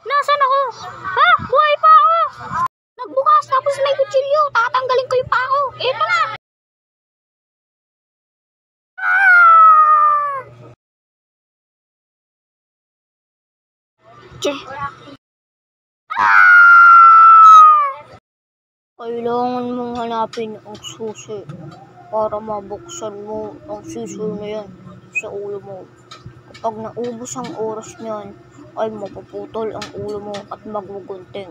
Nasaan ako? Ha? Buhay pa ako! Nagbukas tapos may kutsilyo. Tatanggalin ko yung pako. Ito na! Che. Kailangan mong hanapin ang susi para mabuksan mo ang sisal na yan sa ulo mo. Kapag naubos ang oras niyan, ay mapuputol ang ulo mo at magugunting.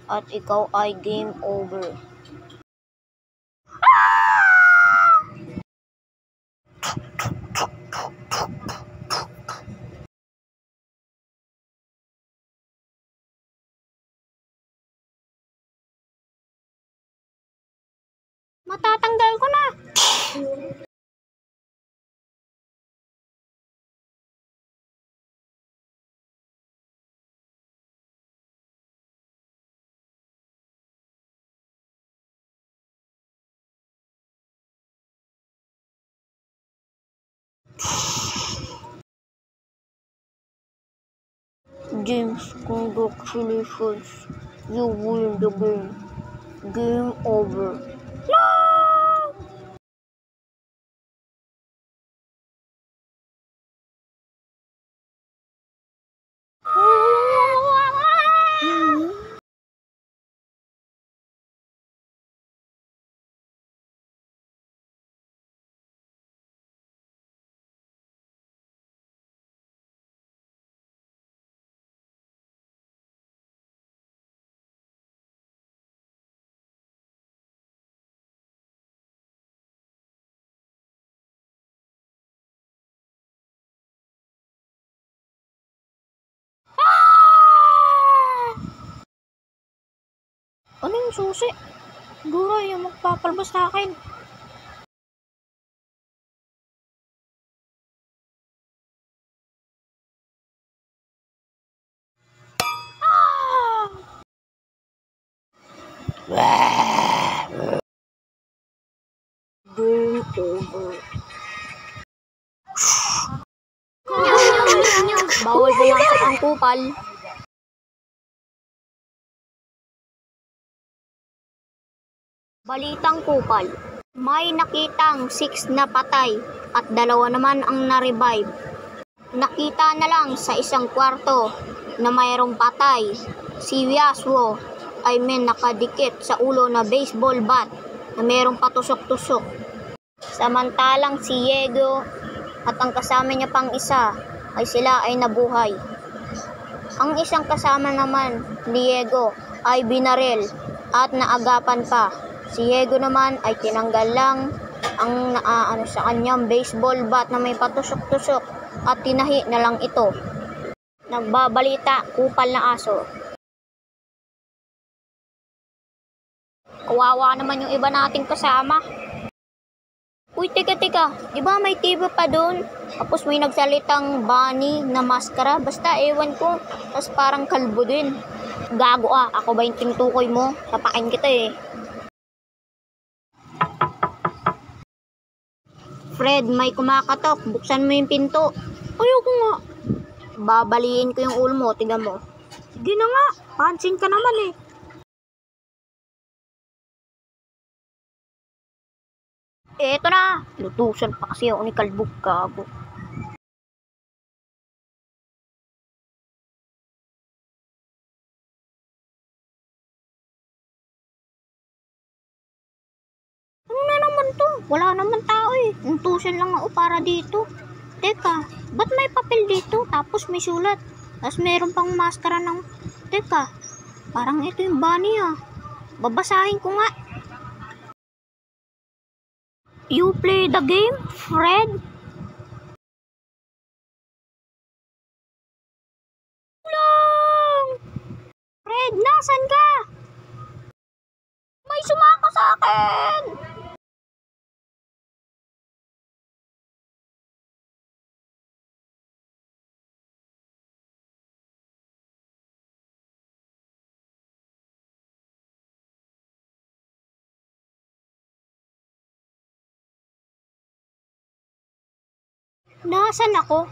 At ikaw ay game over. Matatanggal ko na. James, congratulations. You win the game. Game over. Ano yung susi? Siguro yung magpapalabas sa akin. Game over. Bawal pumasok ang kupal. Balitang kupal. May nakitang 6 na patay at 2 naman ang na-revive. Nakita na lang sa isang kwarto na mayroong patay. Si Yasuo ay may nakadikit sa ulo na baseball bat na mayroong patusok-tusok. Samantalang si Diego at ang kasama niya pang isa ay sila ay nabuhay. Ang isang kasama naman ni Diego ay binaril at naagapan pa. Si Diego naman ay tinanggal lang ang sa kanyang baseball bat na may patusok-tusok at tinahi na lang ito. Nagbabalita, kupal na aso. Kawawa naman yung iba nating kasama. Uy, teka, di ba may TV pa doon? Tapos may nagsalitang bunny na maskara. Basta ewan ko, tapos parang kalbo din. Gago ako ba yung tinutukoy mo? Tapakin kita eh. Fred, may kumakatok. Buksan mo yung pinto. Ayoko nga. Babaliin ko yung ulo mo, tignan mo. Sige na nga, pansin ka naman eh. Eto na, lutusan pa kasi ako ni Kalbog Gago. Ano na naman to? Wala naman tao eh. Lutusan lang ako para dito. Teka, ba't may papel dito? Tapos may sulat. Tapos meron pang maskara ng... Teka, parang ito yung bunny ah. Babasahin ko nga. You play the game, Fred? Lang! Fred, nasan ka? May sumaka sa akin! Nasaan ako?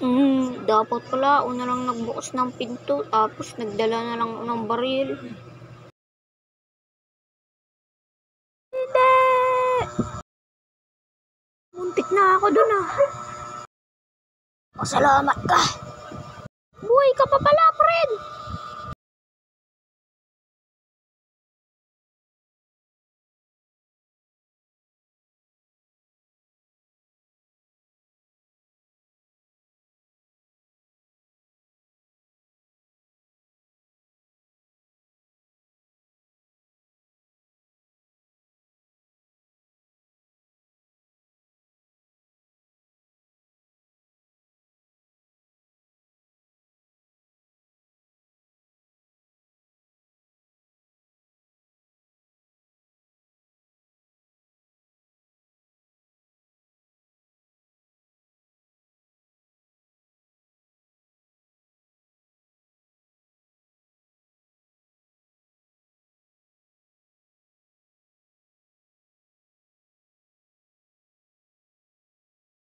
Dapat pala ako na lang nagbukas ng pinto tapos nagdala na lang ng baril. Hindi! Muntik na ako dun ah. Pasalamat ka. Buhay ka pa pala, friend.